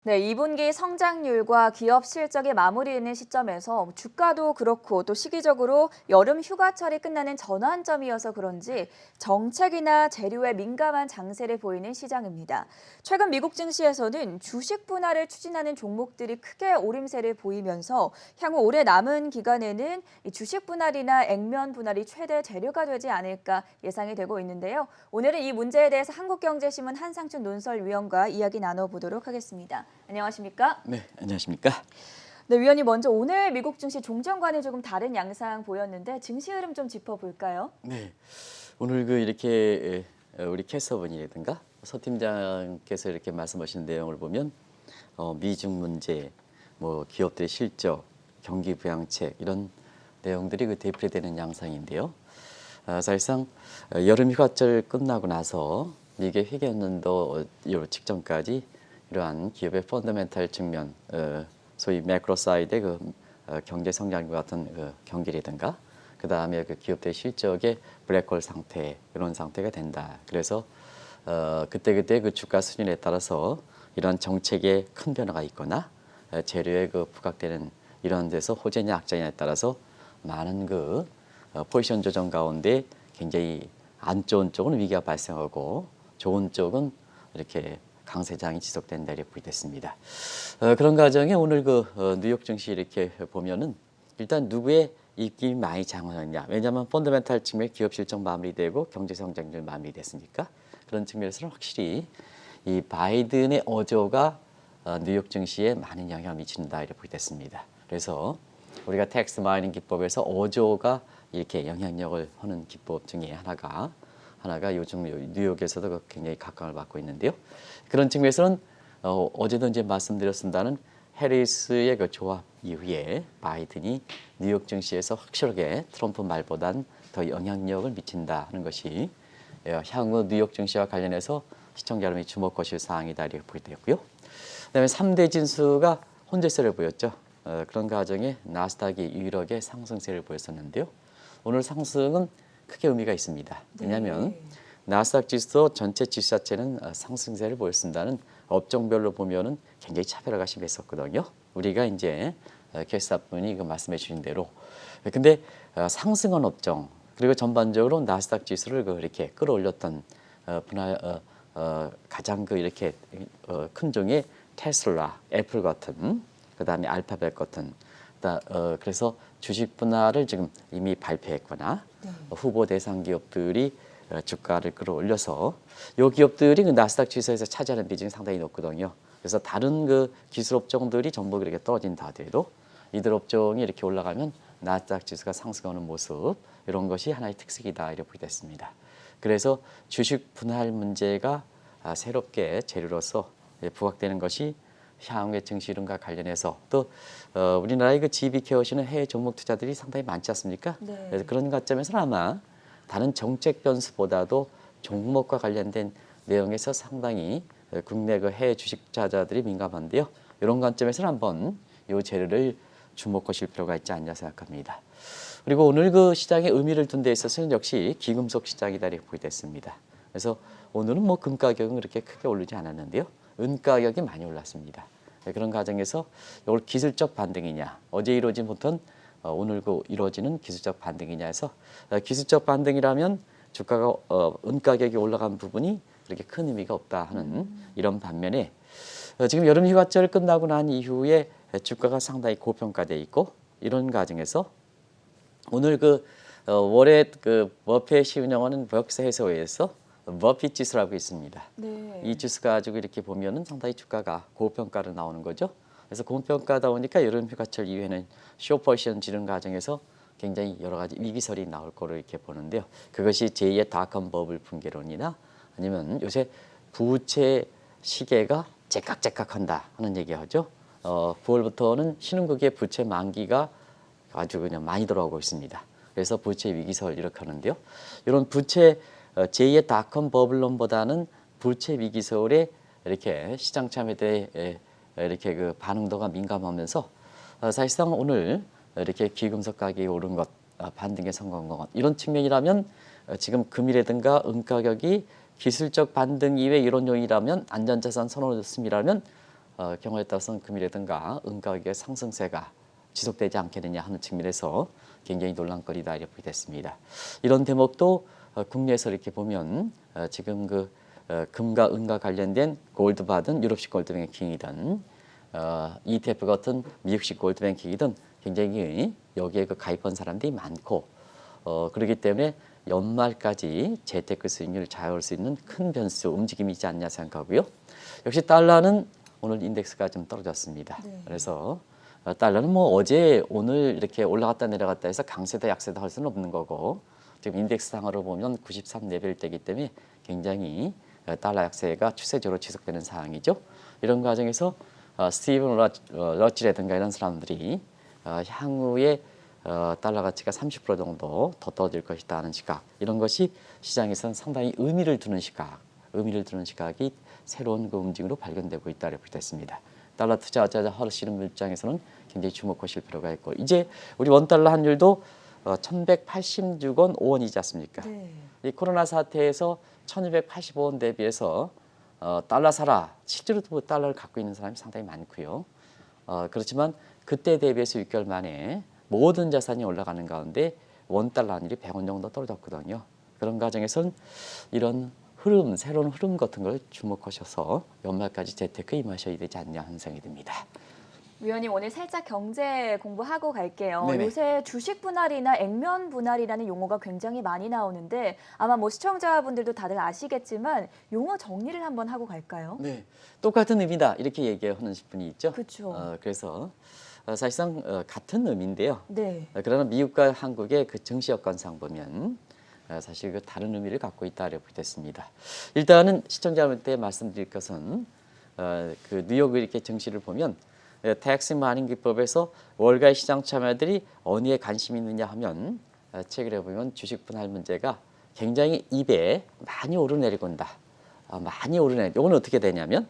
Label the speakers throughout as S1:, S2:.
S1: 네, 2분기 성장률과 기업 실적이 마무리되는 시점에서 주가도 그렇고 또 시기적으로 여름 휴가철이 끝나는 전환점이어서 그런지 정책이나 재료에 민감한 장세를 보이는 시장입니다. 최근 미국 증시에서는 주식 분할을 추진하는 종목들이 크게 오름세를 보이면서 향후 올해 남은 기간에는 이 주식 분할이나 액면 분할이 최대 재료가 되지 않을까 예상이 되고 있는데요. 오늘은 이 문제에 대해서 한국경제신문 한상춘 논설위원과 이야기 나눠보도록 하겠습니다. 안녕하십니까?
S2: 네, 안녕하십니까?
S1: 네, 위원님 먼저 오늘 미국 증시 종전과는 조금 다른 양상 보였는데 증시 흐름 좀 짚어볼까요?
S2: 네, 오늘 이렇게 우리 캐서분이라든가 서 팀장께서 이렇게 말씀하신 내용을 보면 미중 문제, 뭐 기업들의 실적, 경기 부양책 이런 내용들이 대표되는 양상인데요. 사실상 여름 휴가철 끝나고 나서 이게 회계연도 직전까지 이러한 기업의 펀더멘탈 측면, 소위 매크로 사이드의 경제 성장과 같은 경기라든가 그 다음에 기업들의 실적의 블랙홀 상태 이런 상태가 된다. 그래서 그때그때 주가 수준에 따라서 이런 정책에 큰 변화가 있거나 재료에 부각되는 이런 데서 호재냐 악재냐에 따라서 많은 포지션 조정 가운데 굉장히 안 좋은 쪽은 위기가 발생하고 좋은 쪽은 이렇게 강세장이 지속된다 이렇게 보겠습니다. 그런 과정에 오늘 뉴욕 증시 이렇게 보면은 일단 누구의 입김이 많이 장하느냐. 왜냐하면 펀더멘탈 측면 기업 실적 마무리되고 경제 성장률 마무리됐으니까 그런 측면에서는 확실히 이 바이든의 어조가 뉴욕 증시에 많은 영향을 미친다 이렇게 보겠습니다. 그래서 우리가 텍스 마이닝 기법에서 어조가 이렇게 영향력을 하는 기법 중에 하나가 요즘 뉴욕에서도 굉장히 각광을 받고 있는데요. 그런 측면에서는 어제도 이제 말씀드렸습니다는 해리스의 조합 이후에 바이든이 뉴욕 증시에서 확실하게 트럼프 말보단 더 영향력을 미친다 하는 것이 향후 뉴욕 증시와 관련해서 시청자 여러분이 주목하실 사항이다 이렇게 보게 되었고요. 그다음에 3대 진수가 혼재세를 보였죠. 그런 과정에 나스닥이 유일하게 상승세를 보였었는데요. 오늘 상승은 크게 의미가 있습니다. 왜냐하면 나스닥 지수 전체 지수 자체는 상승세를 보였습니다는 업종별로 보면은 굉장히 차별화가 심했었거든요. 우리가 이제 캐스터분이 말씀해 주신 대로 근데 상승한 업종 그리고 전반적으로 나스닥 지수를 이렇게 끌어올렸던 분할 가장 이렇게 큰 종의 테슬라, 애플 같은 그다음에 알파벳 같은 그래서 주식 분할을 지금 이미 발표했거나 후보 대상 기업들이 주가를 끌어올려서 이 기업들이 나스닥 지수에서 차지하는 비중이 상당히 높거든요. 그래서 다른 기술 업종들이 전부 이렇게 떨어진다 하더라도 이들 업종이 이렇게 올라가면 나스닥 지수가 상승하는 모습 이런 것이 하나의 특색이다 이렇게 보게 됐습니다. 그래서 주식 분할 문제가 새롭게 재료로서 부각되는 것이 향후의 증시 이론과 관련해서 또 우리나라의 GB케어시는 해외 종목 투자들이 상당히 많지 않습니까?
S1: 네.
S2: 그래서 그런 관점에서는 아마 다른 정책 변수보다도 종목과 관련된 내용에서 상당히 국내 해외 주식 투자자들이 민감한데요. 이런 관점에서는 한번 이 재료를 주목하실 필요가 있지 않냐 생각합니다. 그리고 오늘 시장에 의미를 둔 데 있어서는 역시 기금속 시장이다 이렇게 보게 됐습니다. 그래서 오늘은 금 가격은 그렇게 크게 오르지 않았는데요. 은 가격이 많이 올랐습니다. 그런 과정에서 이걸 기술적 반등이냐 어제 이루어진 보통 오늘 이루어지는 기술적 반등이냐 해서 기술적 반등이라면 주가가 은 가격이 올라간 부분이 그렇게 큰 의미가 없다 하는 이런 반면에 지금 여름 휴가철 끝나고 난 이후에 주가가 상당히 고평가돼 있고 이런 과정에서 오늘 월에 머피햇이 운영하는 버크셔 해서웨이에서 머피 지수라고 있습니다.
S1: 네.
S2: 이 지수 가지고 이렇게 보면은 상당히 주가가 고평가로 나오는 거죠. 그래서 고평가다 보니까 여름 휴가철 이후에는 쇼포지션 지른 과정에서 굉장히 여러 가지 위기설이 나올 거로 이렇게 보는데요. 그것이 제2의 닷컴 버블 붕괴론이나 아니면 요새 부채 시계가 제깍제깍한다 하는 얘기하죠. 9월부터는 신흥국의 부채 만기가 아주 그냥 많이 들어오고 있습니다. 그래서 부채 위기설 이렇게 하는데요. 이런 부채 제2의 닷컴 버블론보다는 부채 위기설에 이렇게 시장 참여대에 이렇게 반응도가 민감하면서 사실상 오늘 이렇게 기금속 가격이 오른 것, 반등에 성공한 것 이런 측면이라면 지금 금이라든가 은 가격이 기술적 반등 이외 이런 요인이라면 안전자산 선호였음이라면 경우에 따라서는 금이라든가 은가격의 상승세가 지속되지 않겠느냐 하는 측면에서 굉장히 논란거리다 이렇게 됐습니다. 이런 대목도 국내에서 이렇게 보면 지금 금과 은과 관련된 골드 받은 유럽식 골드 뱅킹이든 ETF 같은 미국식 골드 뱅킹이든 굉장히 여기에 가입한 사람들이 많고 그렇기 때문에 연말까지 재테크 수익률을 좌우할 수 있는 큰 변수 움직임이 있지 않냐 생각하고요. 역시 달러는 오늘 인덱스가 좀 떨어졌습니다.
S1: 네.
S2: 그래서 달러는 뭐 어제 오늘 이렇게 올라갔다 내려갔다 해서 강세다 약세다 할 수는 없는 거고 지금 인덱스 상으로 보면 93레벨대이기 때문에 굉장히 달러 약세가 추세적으로 지속되는 상황이죠. 이런 과정에서 스티븐 러치라든가 이런 사람들이 향후에 달러 가치가 30% 정도 더 떨어질 것이다 하는 시각, 이런 것이 시장에서는 상당히 의미를 두는 시각이 새로운 움직임으로 발견되고 있다 이렇게 됐습니다. 달러 투자자 하시는 분 입장에서는 굉장히 주목하실 필요가 있고, 이제 우리 원달러 환율도 1,186원 5원이지 않습니까?
S1: 네.
S2: 이 코로나 사태에서 1,285원 대비해서 달러 사라, 실제로 달러를 갖고 있는 사람이 상당히 많고요. 그렇지만 그때 대비해서 6개월 만에 모든 자산이 올라가는 가운데 원달러 환율이 100원 정도 떨어졌거든요. 그런 과정에서는 이런 흐름, 새로운 흐름 같은 걸 주목하셔서 연말까지 재테크 임하셔야 되지 않냐 하는 생각이 듭니다.
S1: 위원님, 오늘 살짝 경제 공부하고 갈게요.
S2: 네네.
S1: 요새 주식 분할이나 액면 분할이라는 용어가 굉장히 많이 나오는데 아마 뭐 시청자분들도 다들 아시겠지만 용어 정리를 한번 하고 갈까요?
S2: 네, 똑같은 의미다 이렇게 얘기하는 분이 있죠.
S1: 그렇죠.
S2: 그래서 사실상 같은 의미인데요.
S1: 네.
S2: 그러나 미국과 한국의 그 증시 여건상 보면 사실 그 다른 의미를 갖고 있다 이렇게 됐습니다. 일단은 시청자분한테 말씀드릴 것은 그 뉴욕 이렇게 증시를 보면 텍스 마닝 기법에서 월가의 시장 참여들이 어디에 관심이 있느냐 하면 책을 보면 주식 분할 문제가 굉장히 입에 많이 오르내리고 온다. 많이 오르내리고, 이건 어떻게 되냐면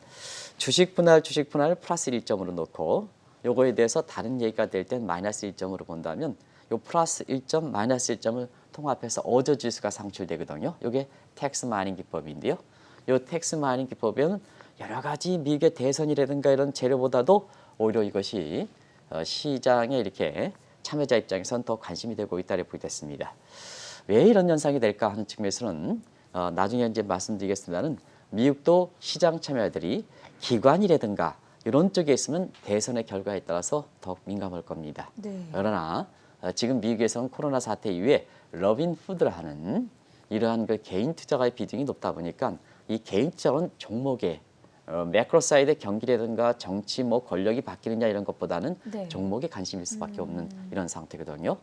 S2: 주식 분할 플러스 1점으로 놓고 요거에 대해서 다른 얘기가 될 땐 마이너스 1점으로 본다면 요 플러스 1점, 마이너스 1점을 통합해서 어저 지수가 상출되거든요. 요게 텍스 마이닝 기법인데요. 요 텍스 마이닝 기법에는 여러 가지 미국의 대선이라든가 이런 재료보다도 오히려 이것이 시장에 이렇게 참여자 입장에서는 더 관심이 되고 있다 이렇게 됐습니다. 왜 이런 현상이 될까 하는 측면에서는 나중에 이제 말씀드리겠습니다는 미국도 시장 참여자들이 기관이라든가 이런 쪽에 있으면 대선의 결과에 따라서 더욱 민감할 겁니다.
S1: 네.
S2: 그러나 지금 미국에서는 코로나 사태 이후에 러빈 푸드를 하는 이러한 그 개인 투자가의 비중이 높다 보니까 이 개인 투자는 종목에 매크로 사이드의 경기라든가 정치 뭐 권력이 바뀌느냐 이런 것보다는
S1: 네.
S2: 종목에 관심일 수밖에 없는 이런 상태거든요.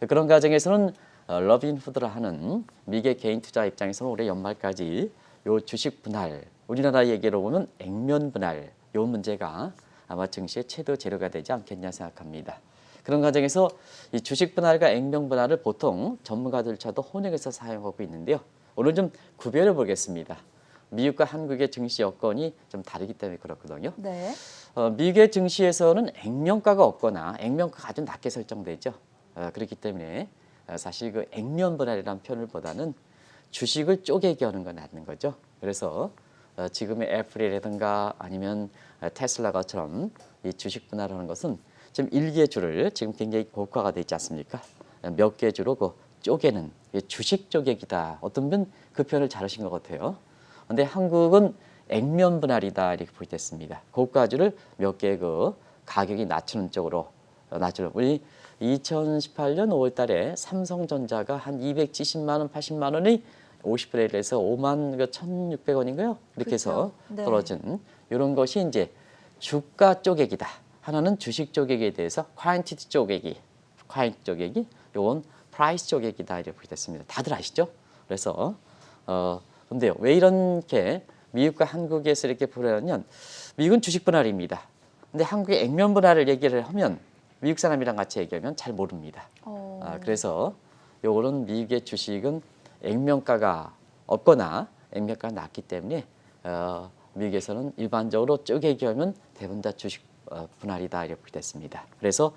S2: 그런 과정에서는 러빈 푸드를 하는 미국의 개인 투자 입장에서는 올해 연말까지 요 주식 분할, 우리나라 얘기로 보면 액면 분할, 요 문제가 아마 증시의 최대 재료가 되지 않겠냐 생각합니다. 그런 과정에서 이 주식 분할과 액면 분할을 보통 전문가들조차도 혼용해서 사용하고 있는데요. 오늘 좀 구별해 보겠습니다. 미국과 한국의 증시 여건이 좀 다르기 때문에 그렇거든요.
S1: 네.
S2: 미국의 증시에서는 액면가가 없거나 액면가가 아주 낮게 설정되죠. 그렇기 때문에 사실 그 액면 분할이라는 표현을보다는 주식을 쪼개기 하는 건 낫는 거죠. 그래서 지금의 애플이라든가 아니면 테슬라가처럼 이 주식 분할하는 것은 지금 일개 주를 지금 굉장히 고가가 되지 않습니까? 몇 개 주로 그 쪼개는 주식 쪼개기다. 어떤 분 그 표현을 잘하신 것 같아요. 근데 한국은 액면 분할이다 이렇게 보겠습니다. 고가주를 몇 개 그 가격이 낮추는 쪽으로 낮추는. 우리 2018년 5월달에 삼성전자가 한 270만 원, 80만 원이 50%에 대해서 5만 1,600원인가요? 이렇게 해서
S1: 그렇죠. 네.
S2: 떨어진 이런 것이 이제 주가 쪼개기다. 하나는 주식 쪼개기에 대해서 쿼인티티 쪼개기, 요건 프라이스 쪼개기다 이렇게 됐습니다. 다들 아시죠? 그래서 근데요, 왜 이렇게 미국과 한국에서 이렇게 보려면 미국은 주식 분할입니다. 근데 한국의 액면 분할을 얘기를 하면 미국 사람이랑 같이 얘기하면 잘 모릅니다. 그래서 요거는 미국의 주식은 액면가가 없거나 액면가가 낮기 때문에 미국에서는 일반적으로 쪼개기 하면 대부분 다 주식 분할이다 이렇게 됐습니다. 그래서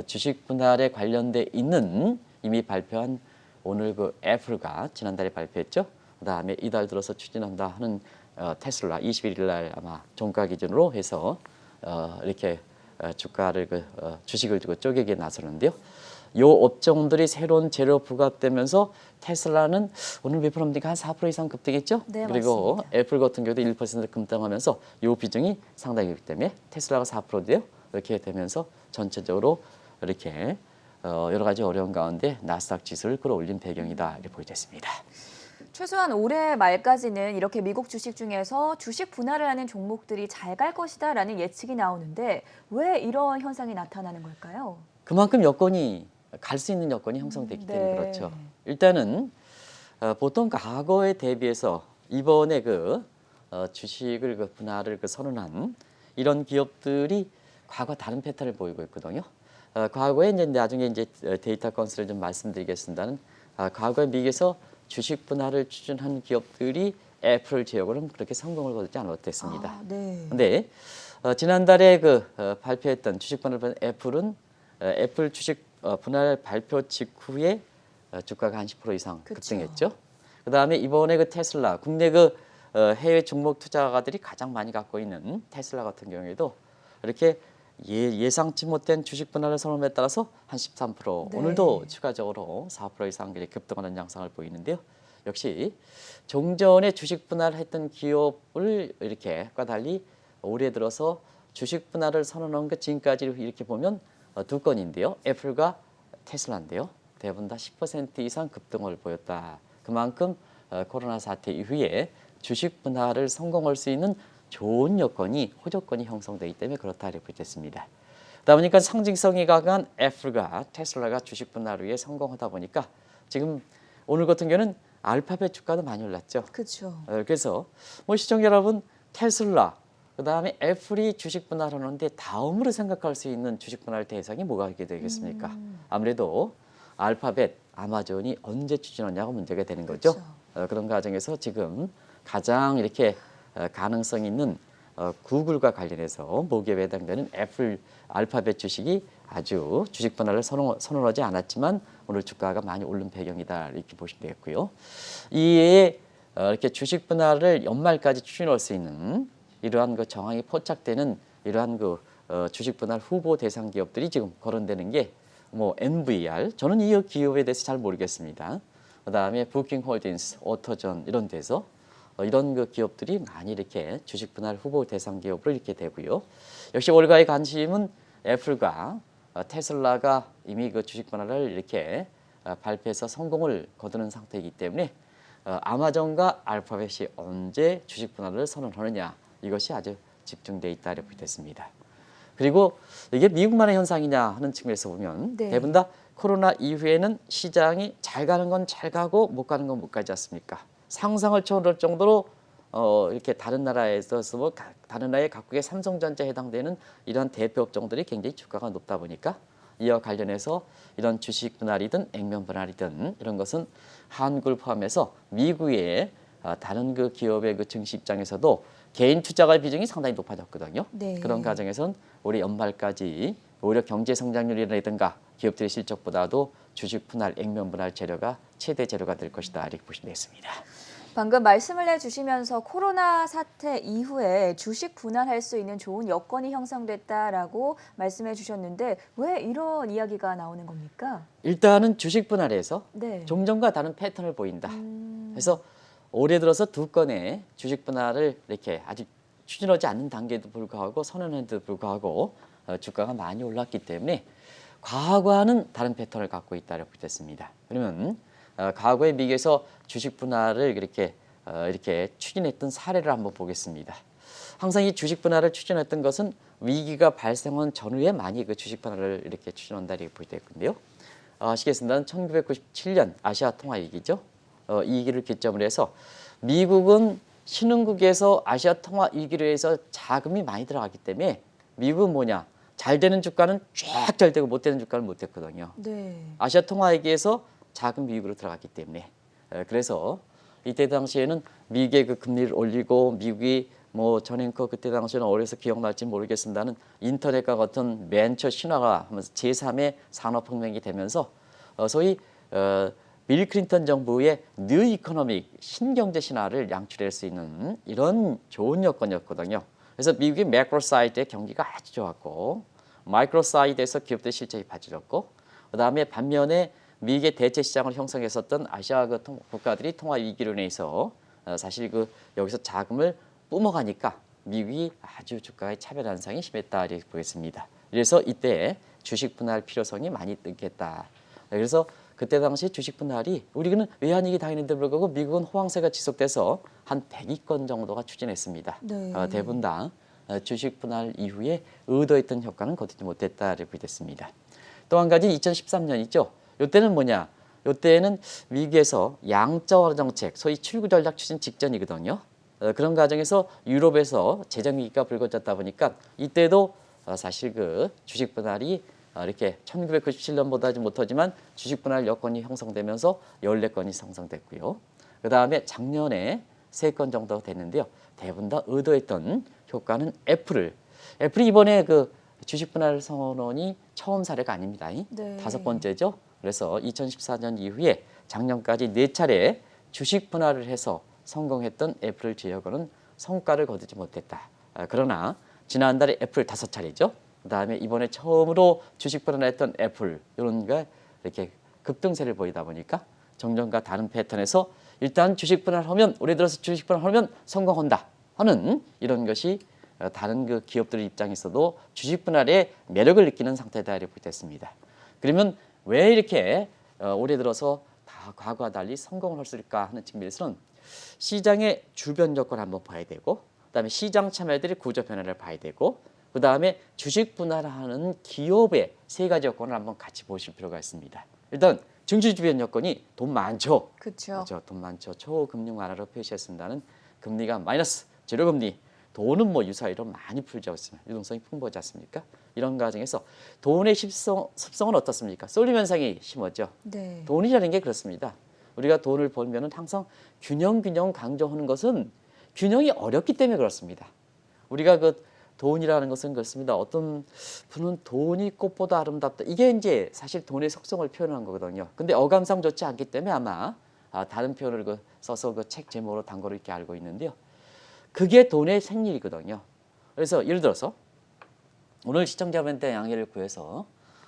S2: 주식 분할에 관련돼 있는 이미 발표한 오늘 그 애플가 지난달에 발표했죠. 그다음에 이달 들어서 추진한다 하는 테슬라 21일 날 아마 종가 기준으로 해서 이렇게 주가를 주식을 두고 쪼개기에 나서는데요. 요 업종들이 새로운 재료 부각되면서 테슬라는 오늘 몇 프로입니까? 한 4% 이상 급등했죠?
S1: 네,
S2: 그리고
S1: 맞습니다.
S2: 애플 같은 경우도 1% 급등하면서 요 비중이 상당히 있기 때문에 테슬라가 4%인데요. 이렇게 되면서 전체적으로 이렇게 여러 가지 어려운 가운데 나스닥 지수를 끌어올린 배경이다 이렇게 보여졌습니다.
S1: 최소한 올해 말까지는 이렇게 미국 주식 중에서 주식 분할을 하는 종목들이 잘 갈 것이다라는 예측이 나오는데 왜 이런 현상이 나타나는 걸까요?
S2: 그만큼 여건이 갈 수 있는 여건이 형성됐기 때문에
S1: 네.
S2: 그렇죠. 일단은 보통 과거에 대비해서 이번에 주식을 분할을 선언한 이런 기업들이 과거 다른 패턴을 보이고 있거든요. 과거에 이제 나중에 이제 데이터 건설을 좀 말씀드리겠습니다는 과거에 미국에서 주식 분할을 추진한 기업들이 애플을 제외하고는 그렇게 성공을 거두지 않았댔습니다.
S1: 아, 네.
S2: 근데 지난달에 발표했던 주식 분할 애플은 애플 주식 분할 발표 직후에 주가가 한 10% 이상
S1: 그쵸.
S2: 급등했죠. 그다음에 이번에 테슬라 국내 해외 종목 투자가들이 가장 많이 갖고 있는 테슬라 같은 경우에도 이렇게 예상치 못된 주식 분할을 선언에 따라서 한 13%
S1: 네.
S2: 오늘도 추가적으로 4% 이상 급등하는 양상을 보이는데요. 역시 종전에 주식 분할했던 기업을 이렇게과 달리 올해 들어서 주식 분할을 선언한 것 지금까지 이렇게 보면 두 건인데요. 애플과 테슬라인데요. 대부분 다 10% 이상 급등을 보였다. 그만큼 코로나 사태 이후에 주식 분할을 성공할 수 있는 좋은 여건이 호조건이 형성되기 때문에 그렇다 이렇게 보겠습니다. 그러다 보니까 상징성이 강한 애플과 테슬라가 주식 분할 위에 성공하다 보니까 지금 오늘 같은 경우는 알파벳 주가도 많이 올랐죠.
S1: 그렇죠.
S2: 그래서 시청자 여러분 테슬라 그다음에 애플이 주식 분할하는데 다음으로 생각할 수 있는 주식 분할 대상이 뭐가 있게 되겠습니까? 아무래도 알파벳, 아마존이 언제 추진하냐가 문제가 되는 거죠.
S1: 그렇죠.
S2: 그런 과정에서 지금 가장 이렇게 가능성 있는 구글과 관련해서 모기업에 해당되는 애플 알파벳 주식이 아주 주식 분할을 선언하지 않았지만 오늘 주가가 많이 오른 배경이다 이렇게 보시면 되겠고요. 이에 이렇게 주식 분할을 연말까지 추진할 수 있는 이러한 정황이 포착되는 이러한 주식 분할 후보 대상 기업들이 지금 거론되는 게 NVR 저는 이 기업에 대해서 잘 모르겠습니다. 그다음에 부킹홀딩스, 오토존 이런 데서 이런 기업들이 많이 이렇게 주식 분할 후보 대상 기업으로 이렇게 되고요. 역시 올가의 관심은 애플과 테슬라가 이미 주식 분할을 이렇게 발표해서 성공을 거두는 상태이기 때문에 아마존과 알파벳이 언제 주식 분할을 선언하느냐 이것이 아주 집중돼 있다 이렇게 됐습니다. 그리고 이게 미국만의 현상이냐 하는 측면에서 보면
S1: 네.
S2: 대부분 다 코로나 이후에는 시장이 잘 가는 건 잘 가고 못 가는 건 못 가지 않습니까? 상상을 초월할 정도로 이렇게 다른 나라에서 다른 나라의 각국의 삼성전자에 해당되는 이러한 대표 업종들이 굉장히 주가가 높다 보니까 이와 관련해서 이런 주식 분할이든 액면 분할이든 이런 것은 한국을 포함해서 미국의 다른 기업의 증시 입장에서도 개인 투자가 비중이 상당히 높아졌거든요.
S1: 네.
S2: 그런 과정에서는 올해 연말까지 오히려 경제 성장률이라든가 기업들의 실적보다도 주식 분할, 액면 분할 재료가 최대 재료가 될 것이다 이렇게 보시면 되겠습니다.
S1: 방금 말씀을 해주시면서 코로나 사태 이후에 주식 분할할 수 있는 좋은 여건이 형성됐다라고 말씀해 주셨는데 왜 이런 이야기가 나오는 겁니까?
S2: 일단은 주식 분할에서
S1: 네.
S2: 종전과 다른 패턴을 보인다. 그래서 올해 들어서 두 건의 주식 분할을 이렇게 아직 추진하지 않는 단계에도 불구하고 선언했는데도 불구하고 주가가 많이 올랐기 때문에 과거와는 다른 패턴을 갖고 있다고 됐습니다. 그러면 과거에 미국에서 주식 분할을 이렇게 추진했던 사례를 한번 보겠습니다. 항상 이 주식 분할을 추진했던 것은 위기가 발생한 전후에 많이 주식 분할을 이렇게 추진한다 이렇게 보게 되는데요. 아시겠습니다만 1997년 아시아 통화 위기죠. 이 위기를 기점으로 해서 미국은 신흥국에서 아시아 통화 위기로 해서 자금이 많이 들어가기 때문에 미국은 뭐냐? 잘 되는 주가는 쫙 잘 되고 못 되는 주가는 못 됐거든요.
S1: 네.
S2: 아시아 통화 위기에서 자금 미국으로 들어갔기 때문에 그래서 이때 당시에는 미국의 금리를 올리고 미국이 전앵커 그때 당시에는 어려서 기억날지 모르겠습니다는 인터넷과 같은 벤처 신화가 하면서 제3의 산업혁명이 되면서 소위 빌 클린턴 정부의 뉴 이코노믹 신경제 신화를 양출할 수 있는 이런 좋은 여건이었거든요. 그래서 미국의 매크로 사이드의 경기가 아주 좋았고 마이크로 사이드에서 기업들 실적이 바질렀고 그다음에 반면에 미국의 대체 시장을 형성했었던 아시아 그 국가들이 통화 위기로 인해서 사실 그 여기서 자금을 뿜어가니까 미국이 아주 주가의 차별 현상이 심했다 이렇게 보겠습니다. 그래서 이때 주식 분할 필요성이 많이 느꼈다. 그래서 그때 당시 주식 분할이 우리는 외환위기 당했는데 불구하고 미국은 호황세가 지속돼서 한 100위권 정도가 추진했습니다.
S1: 네.
S2: 대부분 다 주식 분할 이후에 의도했던 효과는 거두지 못했다 이렇게 됐습니다. 또 한 가지 2013년 있죠. 이때는 뭐냐? 이때는 미국에서 양자화로 정책, 소위 출구 전략 추진 직전이거든요. 그런 과정에서 유럽에서 재정 위기가 불거졌다 보니까 이때도 사실 그 주식 분할이 이렇게 1997년보다 못하지만 주식 분할 여건이 형성되면서 14건이 형성됐고요. 그 다음에 작년에 3건 정도 됐는데요. 대부분 다 의도했던 효과는 애플이 이번에 그 주식 분할 선언이 처음 사례가 아닙니다.
S1: 네.
S2: 5번째죠. 그래서 2014년 이후에 작년까지 4차례 주식 분할을 해서 성공했던 애플을 제외하고는 성과를 거두지 못했다. 그러나 지난달에 애플 5차례죠. 그다음에 이번에 처음으로 주식 분할을 했던 애플 이런 게 이렇게 급등세를 보이다 보니까 정전과 다른 패턴에서 일단 주식 분할하면 올해 들어서 주식 분할하면 성공한다 하는 이런 것이 다른 그 기업들 입장에서도 주식 분할의 매력을 느끼는 상태다 이렇게 됐습니다. 그러면 왜 이렇게 올해 들어서 다 과거와 달리 성공을 했을까 하는 측면에서는 시장의 주변 요건을 한번 봐야 되고 그다음에 시장 참여들의 구조 변화를 봐야 되고 그다음에 주식 분할하는 기업의 3가지 요건을 한번 같이 보실 필요가 있습니다. 일단 증시 주변 요건이 돈 많죠.
S1: 그렇죠.
S2: 돈 많죠. 초금융 완화로 표시했습니다는 금리가 마이너스, 제로금리, 돈은 뭐 유사히로 많이 풀지 않습니까? 유동성이 풍부하지 않습니까? 이런 과정에서 돈의 습성은 어떻습니까? 쏠림 현상이 심하죠.
S1: 네.
S2: 돈이라는 게 그렇습니다. 우리가 돈을 벌면은 항상 균형 강조하는 것은 균형이 어렵기 때문에 그렇습니다. 우리가 그 돈이라는 것은 그렇습니다. 어떤 분은 돈이 꽃보다 아름답다. 이게 이제 사실 돈의 속성을 표현한 거거든요. 근데 어감상 좋지 않기 때문에 아마 다른 표현을 써서 그 책 제목으로 단거로 이렇게 알고 있는데요. 그게 돈의 생리이거든요. 그래서 예를 들어서 오늘 시청자분한테 양해를 구해서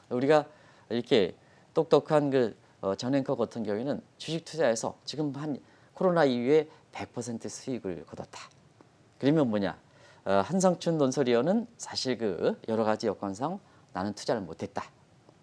S2: 우리가 이렇게 똑똑한 그 전 앵커 같은 경우에는 주식 투자해서 지금 한 코로나 이후에 100% 수익을 거뒀다. 그러면 뭐냐? 한성춘 논설위원은 사실 그 여러 가지 여건상 나는 투자를 못했다.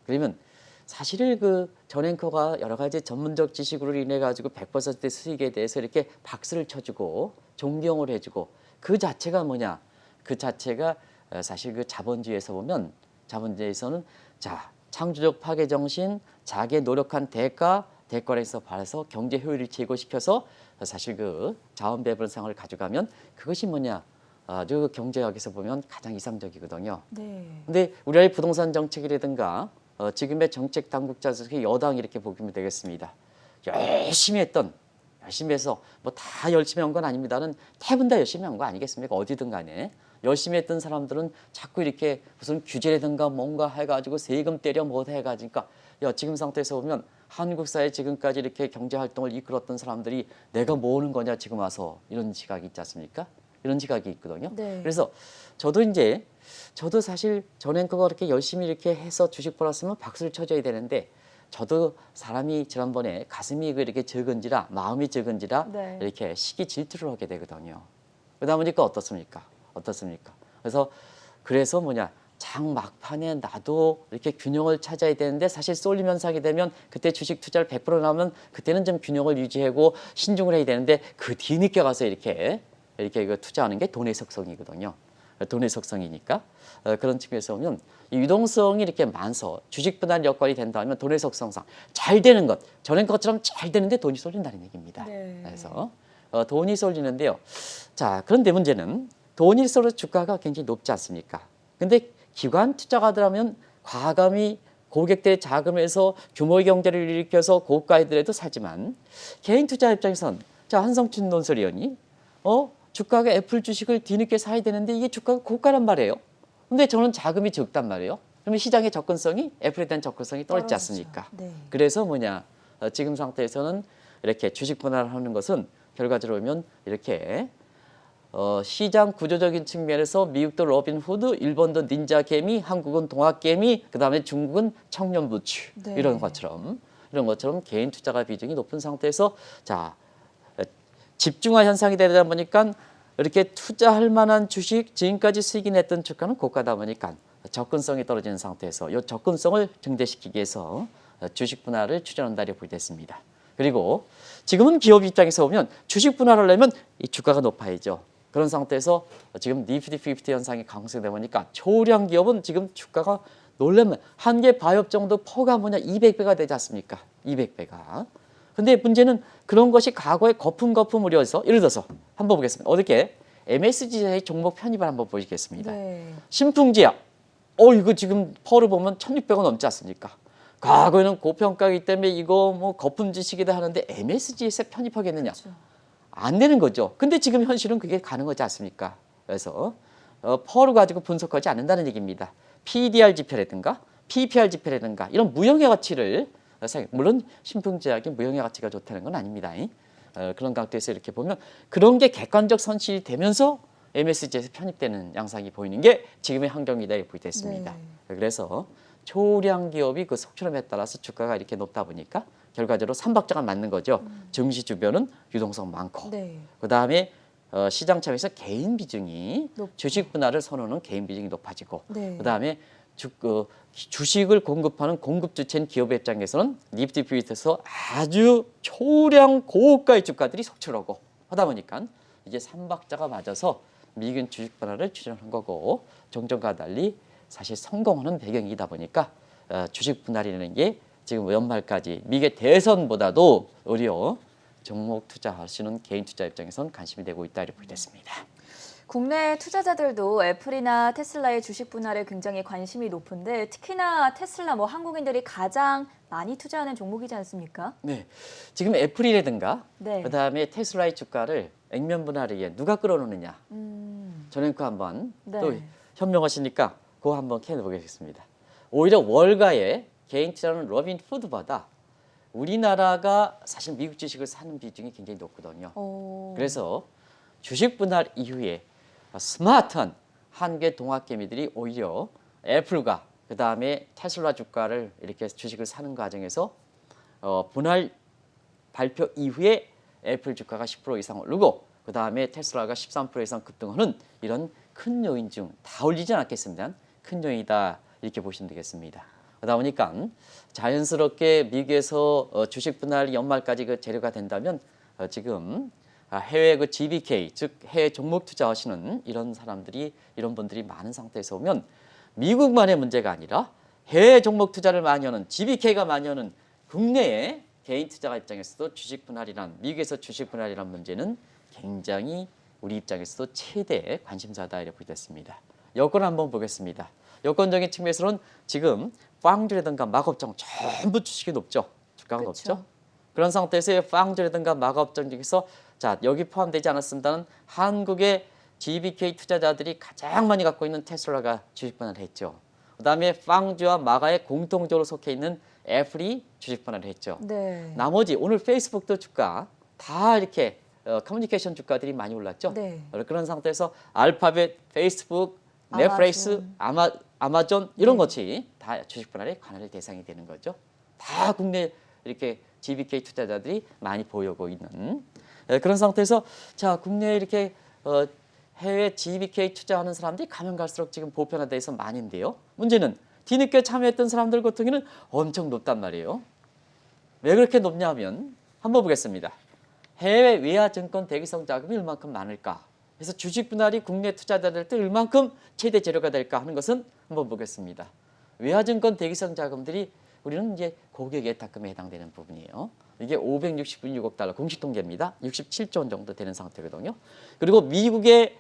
S2: 그러면 사실 그 전 앵커가 여러 가지 전문적 지식으로 인해 가지고 100% 수익에 대해서 이렇게 박수를 쳐주고 존경을 해주고 그 자체가 뭐냐? 그 자체가 사실 그 자본주의에서 보면 자본주의에서는 자 창조적 파괴 정신, 자기의 노력한 대가에서 발해서 경제 효율을 제고시켜서 사실 그 자원 배분상을 가져가면 그것이 뭐냐? 아주 경제학에서 보면 가장 이상적이거든요.
S1: 네.
S2: 근데 우리나라의 부동산 정책이라든가 지금의 정책 당국자들 여당 이렇게 보시면 되겠습니다. 열심히 해서 뭐 다 열심히 한 건 아닙니다는 대부분 다 열심히 한 거 아니겠습니까? 어디든 간에 열심히 했던 사람들은 자꾸 이렇게 무슨 규제라든가 뭔가 해가지고 세금 때려 뭐 해가지고 지금 상태에서 보면 한국 사회 지금까지 이렇게 경제 활동을 이끌었던 사람들이 내가 뭐 하는 거냐 지금 와서 이런 지각이 있지 않습니까? 이런 지각이 있거든요.
S1: 네.
S2: 그래서 저도 사실 전 앵커가 그렇게 열심히 이렇게 해서 주식 벌었으면 박수를 쳐줘야 되는데 저도 사람이 지난번에 가슴이 이렇게 적은지라 마음이 적은지라
S1: 네.
S2: 이렇게 시기 질투를 하게 되거든요. 그러다 보니까 어떻습니까? 그래서 뭐냐 장 막판에 나도 이렇게 균형을 찾아야 되는데 사실 쏠림 현상이 되면 그때 주식 투자를 100% 나오면 그때는 좀 균형을 유지하고 신중을 해야 되는데 그 뒤늦게 가서 이렇게 이거 투자하는 게 돈의 속성이거든요. 돈의 속성이니까 그런 측면에서 보면 이 유동성이 이렇게 많아서 주식 분할 여건이 된다면 돈의 속성상 잘 되는 것 전엔 것처럼 잘 되는데 돈이 쏠린다는 얘기입니다.
S1: 네.
S2: 그래서 돈이 쏠리는데요. 자 그런데 문제는 돈이 쏠려 주가가 굉장히 높지 않습니까? 근데 기관 투자가들하면 과감히 고객들의 자금에서 규모의 경제를 일으켜서 고가이더라도 사지만 개인 투자 입장에선 자 한성춘 논설위원이 주가가 애플 주식을 뒤늦게 사야 되는데 이게 주가가 고가란 말이에요. 근데 저는 자금이 적단 말이에요. 그러면 시장의 접근성이 애플에 대한 접근성이 떨어지지 않습니까?
S1: 네.
S2: 그래서 뭐냐 지금 상태에서는 이렇게 주식 분할하는 것은 결과적으로 보면 이렇게 시장 구조적인 측면에서 미국도 로빈후드, 일본도 닌자개미, 한국은 동학개미, 그다음에 중국은 청년부추
S1: 네.
S2: 이런 것처럼 개인 투자가 비중이 높은 상태에서 자 집중화 현상이 되다 보니까 이렇게 투자할 만한 주식 지금까지 수익이 냈던 주가는 고가다 보니까 접근성이 떨어지는 상태에서 이 접근성을 증대시키기 위해서 주식 분할을 추진한다 이렇게 보겠습니다. 그리고 지금은 기업 입장에서 보면 주식 분할을 하려면 이 주가가 높아야죠. 그런 상태에서 지금 니프티 50 현상이 강성되다 보니까 초량 기업은 지금 주가가 놀라면 한 개 바이업 정도 퍼가 뭐냐 200배가 되지 않습니까? 200배가. 근데 문제는 그런 것이 과거에 거품을 이어서 예를 들어서 한번 보겠습니다. 어저께 MSCI의 종목 편입을 한번 보시겠습니다.
S1: 네.
S2: 신풍제약. 이거 지금 퍼를 보면 1,600원 넘지 않습니까? 과거에는 고평가이기 때문에 이거 뭐 거품 지식이다 하는데 MSCI에 편입하겠느냐?
S1: 그렇죠.
S2: 안 되는 거죠. 근데 지금 현실은 그게 가능하지 않습니까? 그래서 퍼를 가지고 분석하지 않는다는 얘기입니다. PDR 지표라든가 PPR 지표라든가 이런 무형의 가치를 물론 신풍제약이 무형의 가치가 좋다는 건 아닙니다. 그런 각도에서 이렇게 보면 그런 게 객관적 선실이 되면서 MSCI에서 편입되는 양상이 보이는 게 지금의 환경이다 이렇게 보겠습니다.
S1: 네.
S2: 그래서 초량 기업이 그 속출함에 따라서 주가가 이렇게 높다 보니까 결과적으로 삼박자가 맞는 거죠. 증시 주변은 유동성 많고
S1: 네.
S2: 그다음에 시장 차원에서 개인 비중이
S1: 높고.
S2: 주식 분할을 선호하는 개인 비중이 높아지고
S1: 네.
S2: 그다음에 주식을 공급하는 공급 주체인 기업의 입장에서는 니프티 퓨처에서 아주 초량 고가의 주가들이 속출하고 하다 보니까 이제 삼박자가 맞아서 미국 주식 분할을 추진한 거고 종전과 달리 사실 성공하는 배경이다 보니까 주식 분할이라는 게 지금 연말까지 미국의 대선보다도 오히려 종목 투자하시는 개인 투자 입장에선 관심이 되고 있다 이렇게 보겠습니다.
S1: 국내 투자자들도 애플이나 테슬라의 주식 분할에 굉장히 관심이 높은데 특히나 테슬라 한국인들이 가장 많이 투자하는 종목이지 않습니까?
S2: 네, 지금 애플이라든가
S1: 네.
S2: 그다음에 테슬라의 주가를 액면 분할에 의해 누가 끌어놓느냐. 저는 그 한번
S1: 네.
S2: 또 현명하시니까 그거 한번 캐내보겠습니다. 오히려 월가의 개인 투자는 로빈후드보다 우리나라가 사실 미국 주식을 사는 비중이 굉장히 높거든요. 그래서 주식 분할 이후에 스마트한 한국의 동학개미들이 오히려 애플과 그 다음에 테슬라 주가를 이렇게 주식을 사는 과정에서 분할 발표 이후에 애플 주가가 10% 이상 오르고 그 다음에 테슬라가 13% 이상 급등하는 이런 큰 요인 중 다 올리지 않았겠습니다. 큰 요인이다 이렇게 보시면 되겠습니다. 그러다 보니까 자연스럽게 미국에서 주식 분할 연말까지 그 재료가 된다면 지금 해외 그 GBK 즉 해외 종목 투자하시는 이런 분들이 많은 상태에서 오면 미국만의 문제가 아니라 해외 종목 투자를 많이 하는 GBK가 많이 하는 국내의 개인 투자가 입장에서도 미국에서 주식 분할이란 문제는 굉장히 우리 입장에서도 최대 관심사다 이렇게 보겠습니다. 여건 한번 보겠습니다. 여건적인 측면에서는 지금 빵주라든가 마법정 전부 주식이 높죠. 주가가
S1: 그쵸.
S2: 높죠. 그런 상태에서 빵주라든가 마법정 중에서 자 여기 포함되지 않았습니다는 한국의 GBK 투자자들이 가장 많이 갖고 있는 테슬라가 주식 분할을 했죠. 그다음에 빵주와 마가에 공통적으로 속해 있는 애플이 주식 분할을 했죠.
S1: 네.
S2: 나머지 오늘 페이스북도 주가 다 이렇게 커뮤니케이션 주가들이 많이 올랐죠.
S1: 네.
S2: 그런 상태에서 알파벳, 페이스북,
S1: 아마존.
S2: 넷플릭스, 아마존 이런
S1: 네.
S2: 것이 다 주식 분할의 관할 대상이 되는 거죠. 다 국내 이렇게 GBK 투자자들이 많이 보유하고 있는 그런 상태에서 자 국내에 이렇게 해외 GBK 투자하는 사람들이 가면 갈수록 지금 보편화돼서 많은데요. 문제는 뒤늦게 참여했던 사람들 같은 경우는 엄청 높단 말이에요. 왜 그렇게 높냐 하면 한번 보겠습니다. 해외 외화 증권 대기성 자금이 얼만큼 많을까? 그래서 주식 분할이 국내 투자자들 때 얼만큼 최대 재료가 될까 하는 것은 한번 보겠습니다. 외화 증권 대기성 자금들이 우리는 이제 고객 예탁금에 해당되는 부분이에요. 이게 566억 달러 공식 통계입니다. 67조 원 정도 되는 상태거든요. 그리고 미국의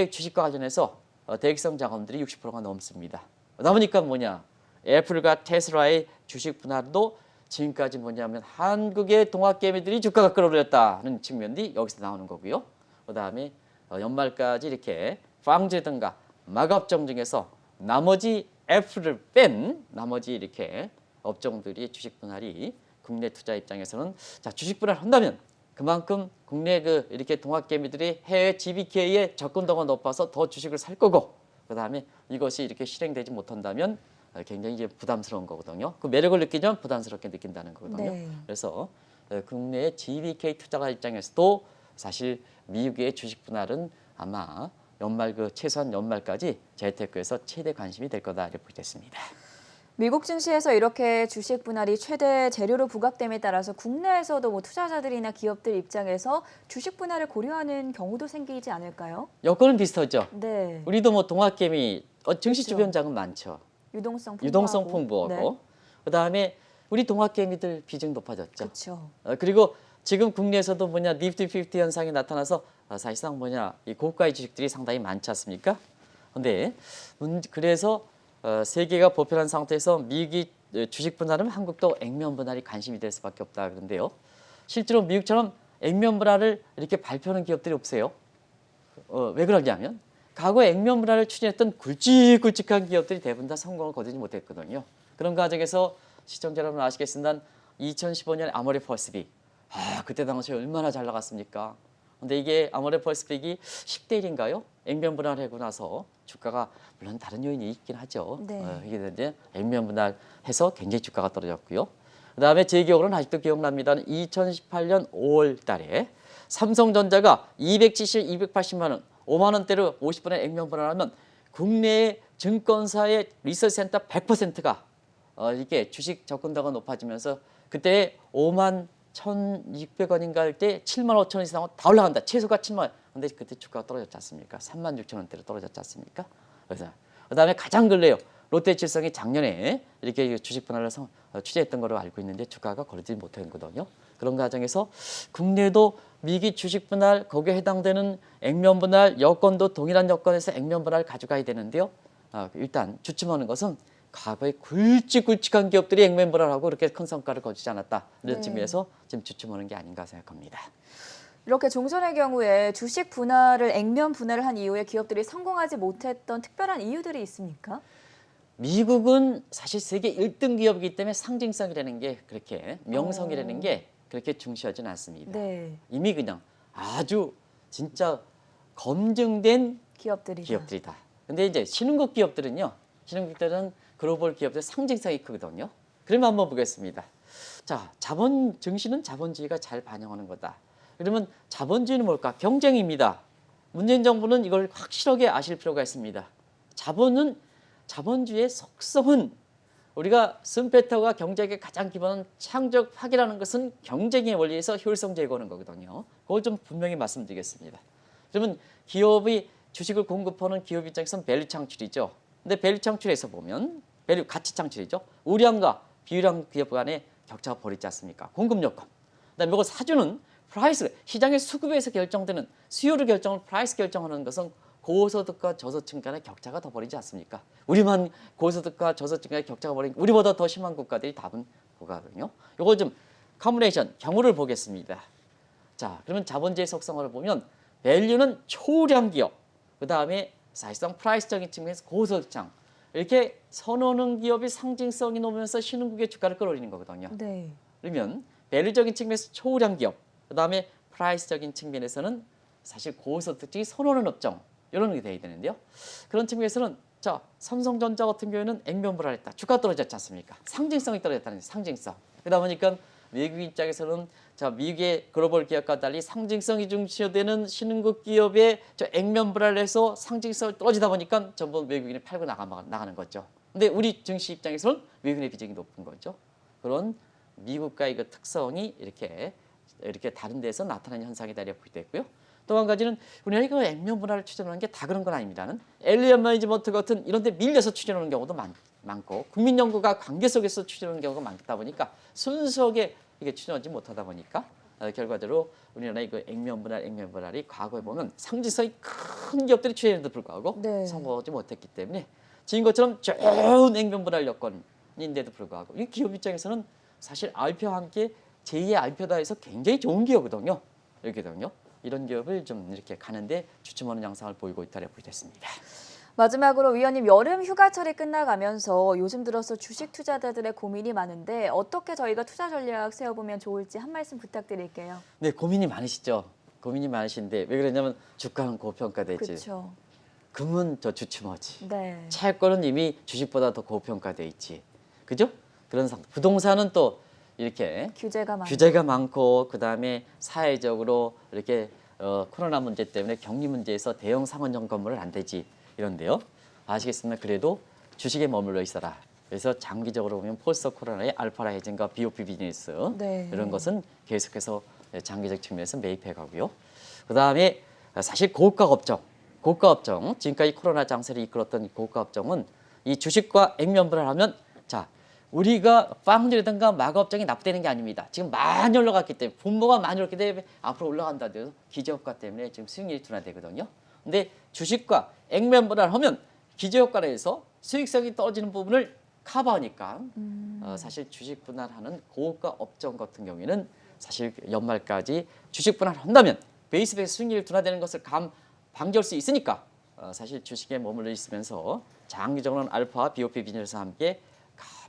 S2: 주식과 관련해서 대기성 자금들이 60%가 넘습니다. 그러다 보니까 뭐냐? 애플과 테슬라의 주식 분할도 지금까지 뭐냐면 한국의 동학개미들이 주가가 끌어올렸다는 측면이 여기서 나오는 거고요. 그다음에 연말까지 이렇게 빵주든가 마가업종 중에서 나머지 애플을 뺀 나머지 이렇게 업종들이 주식 분할이 국내 투자 입장에서는 자 주식 분할 한다면 그만큼 국내 이렇게 동학개미들이 해외 GBK에 접근도가 높아서 더 주식을 살 거고, 그다음에 이것이 이렇게 실행되지 못한다면 굉장히 이제 부담스러운 거거든요. 그 매력을 느끼면 부담스럽게 느낀다는 거거든요.
S1: 네.
S2: 그래서 국내의 GBK 투자가 입장에서도 사실 미국의 주식 분할은 아마 연말 최소한 연말까지 재테크에서 최대 관심이 될 거다 이렇게 보겠습니다.
S1: 미국 증시에서 이렇게 주식 분할이 최대 재료로 부각됨에 따라서 국내에서도 뭐 투자자들이나 기업들 입장에서 주식 분할을 고려하는 경우도 생기지 않을까요?
S2: 여건은 비슷하죠.
S1: 네.
S2: 우리도 뭐 동학개미 증시
S1: 그렇죠.
S2: 주변 자금 많죠.
S1: 유동성
S2: 유동성
S1: 풍부하고.
S2: 풍부하고
S1: 네.
S2: 그다음에 우리 동학개미들 비중 높아졌죠.
S1: 그렇죠.
S2: 그리고 지금 국내에서도 뭐냐 니프티 50 현상이 나타나서 사실상 뭐냐 이 고가의 주식들이 상당히 많지 않습니까? 근데 그래서 세계가 보편한 상태에서 미국이 주식 분할은 한국도 액면 분할이 관심이 될 수밖에 없다 그런데요. 실제로 미국처럼 액면 분할을 이렇게 발표하는 기업들이 없어요. 왜 그러냐면 과거 액면 분할을 추진했던 굵직굵직한 기업들이 대부분 다 성공을 거두지 못했거든요. 그런 과정에서 시청자 여러분 아시겠지만 2015년 아모레 퍼시픽 그때 당시에 얼마나 잘 나갔습니까? 근데 이게 아모레 퍼시픽이 10대 1인가요? 액면 분할을 하고 나서 주가가 물론 다른 요인이 있긴 하죠.
S1: 네.
S2: 이게 이제 액면 분할해서 굉장히 주가가 떨어졌고요. 그다음에 제 기억으로는 아직도 기억납니다. 2018년 5월 달에 삼성전자가 270, 280만 원, 5만 원대로 50분의 액면 분할하면 국내의 증권사의 리서치 센터 100%가 이게 주식 접근도가 높아지면서 그때 5만 1,600원인가 할 때 7만 5천 원 이상 다 올라간다. 최소가 7만 원. 근데 그때 주가가 떨어졌지 않습니까? 3만 6천 원대로 떨어졌지 않습니까? 그래서 그다음에 가장 근래요. 롯데칠성이 작년에 이렇게 주식 분할을 취재했던 걸로 알고 있는데 주가가 거르지 못했거든요. 그런 과정에서 국내도 미기 주식 분할 거기에 해당되는 액면 분할 여건도 동일한 여건에서 액면 분할 가져가야 되는데요. 일단 주춤하는 것은 과거에 굵직굵직한 기업들이 액면 분할하고 그렇게 큰 성과를 거두지 않았다. 이런
S1: 네.
S2: 측면에서 지금 주춤하는 게 아닌가 생각합니다.
S1: 이렇게 종전의 경우에 주식 분할을 액면 분할을 한 이후에 기업들이 성공하지 못했던 특별한 이유들이 있습니까?
S2: 미국은 사실 세계 1등 기업이기 때문에 상징성이라는 게 그렇게 명성이라는 게 그렇게 중시하지는 않습니다.
S1: 네.
S2: 이미 그냥 아주 진짜 검증된
S1: 기업들이다.
S2: 기업들이다. 근데 이제 신흥국 기업들은요. 신흥국들은 글로벌 기업들 상징성이 크거든요. 그러면 한번 보겠습니다. 자, 증시는 자본주의가 잘 반영하는 거다. 그러면 자본주의는 뭘까? 경쟁입니다. 문재인 정부는 이걸 확실하게 아실 필요가 있습니다. 자본주의의 속성은 우리가 숨페터가 경제의 가장 기본 창조학이라는 것은 경쟁의 원리에서 효율성 제고하는 거거든요. 그걸 좀 분명히 말씀드리겠습니다. 그러면 기업이 주식을 공급하는 기업 입장에서는 밸류 창출이죠. 근데 밸류 창출에서 보면 밸류 가치 창출이죠. 우량과 비유량 기업 간의 격차가 벌이지 않습니까? 공급 요건. 그다음에 이걸 사주는 프라이스, 시장의 수급에서 결정되는 수요를 결정을 프라이스 결정하는 것은 고소득과 저소득 간의 격차가 더 벌이지 않습니까? 우리만 고소득과 저소득 간의 격차가 벌인 우리보다 더 심한 국가들이 답은 그거거든요. 이걸 좀 커뮤니케이션 경우를 보겠습니다. 자, 그러면 자본주의 속성을 보면 밸류는 초우량 기업, 그 다음에 사실상 프라이스적인 측면에서 고소득장 이렇게 선호하는 기업이 상징성이 높으면서 신흥국의 주가를 끌어올리는 거거든요.
S1: 네.
S2: 그러면 밸류적인 측면에서 초우량 기업, 그 다음에 프라이스적인 측면에서는 사실 고소득층이 선호하는 업종 이런 게 돼야 되는데요. 그런 측면에서는 자 삼성전자 같은 경우에는 액면 불안했다. 주가 떨어졌지 않습니까? 상징성이 떨어졌다는 거예요. 상징성. 그러다 보니까 미국 입장에서는 자 미국의 글로벌 기업과 달리 상징성이 중시되는 신흥국 기업의 저 액면 불안해서 상징성을 떨어지다 보니까 전부 외국인이 팔고 나가는 거죠. 근데 우리 증시 입장에서는 외국인의 비중이 높은 거죠. 그런 미국과의 그 특성이 이렇게 다른 데서 나타나는 현상이다 이렇게 보이고요. 또 한 가지는 우리가 이거 액면 분할을 추진하는 게 다 그런 건 아닙니다는 엘리언 매니지먼트 같은 이런 데 밀려서 추진하는 경우도 많고 국민연구가 관계 속에서 추진하는 경우가 많다 보니까 순수하게 이게 추진하지 못하다 보니까 결과적으로 우리나라의 그 액면 분할이 과거에 보면 상징성이 큰 기업들이 추진했는데도 불구하고
S1: 네.
S2: 성공하지 못했기 때문에 지금 것처럼 좋은 액면 분할 여건인데도 불구하고 이 기업 입장에서는 사실 IPO와 함께 제2의 IPO다 해서 굉장히 좋은 기업이거든요. 이렇게든요. 이런 기업을 좀 이렇게 가는데 주춤하는 양상을 보이고 있다고 보겠습니다.
S1: 마지막으로 위원님 여름 휴가철이 끝나가면서 요즘 들어서 주식 투자자들의 고민이 많은데 어떻게 저희가 투자 전략 세워보면 좋을지 한 말씀 부탁드릴게요.
S2: 네, 고민이 많으시죠. 고민이 많으신데 왜 그러냐면 주가는 고평가됐지.
S1: 그렇죠.
S2: 금은 저 주춤하지.
S1: 네.
S2: 채권은 이미 주식보다 더 고평가돼 있지. 그죠? 그런 상태. 부동산은 또 이렇게 규제가 많고 그다음에 사회적으로 이렇게 코로나 문제 때문에 격리 문제에서 대형 상업용 건물은 안 되지. 이런데요. 아시겠습니까? 그래도 주식에 머물러 있어라. 그래서 장기적으로 보면 폴서 코로나의 알파라 해진과 BOP 비즈니스
S1: 네.
S2: 이런 것은 계속해서 장기적 측면에서 매입해 가고요. 그다음에 사실 고가 업종 지금까지 코로나 장세를 이끌었던 고가 업종은 이 주식과 액면분할 하면 자 우리가 빵주라든가 마가업종이 납되는 게 아닙니다. 지금 많이 올라갔기 때문에 분모가 많이 올랐기 때문에 앞으로 올라간다 해도 기저효과 때문에 지금 수익률이 둔화되거든요. 근데 주식과 액면분할 하면 기저효과로 해서 수익성이 떨어지는 부분을 커버하니까 사실 주식 분할하는 고가 업종 같은 경우에는 사실 연말까지 주식 분할을 한다면 베이스에서 수익률이 둔화되는 것을 방지할 수 있으니까 사실 주식에 머물러 있으면서 장기적으로는 알파, BOP 비즈니스와 함께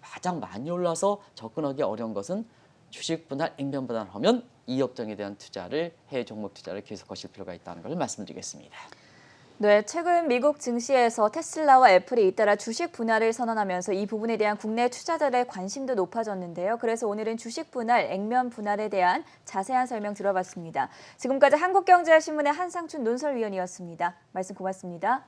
S2: 가장 많이 올라서 접근하기 어려운 것은 주식 분할, 액면 분할을 하면 이 업종에 대한 투자를 해외 종목 투자를 계속하실 필요가 있다는 걸 말씀드리겠습니다.
S1: 네, 최근 미국 증시에서 테슬라와 애플이 잇따라 주식 분할을 선언하면서 이 부분에 대한 국내 투자자들의 관심도 높아졌는데요. 그래서 오늘은 주식 분할, 액면 분할에 대한 자세한 설명 들어봤습니다. 지금까지 한국경제신문의 한상춘 논설위원이었습니다. 말씀 고맙습니다.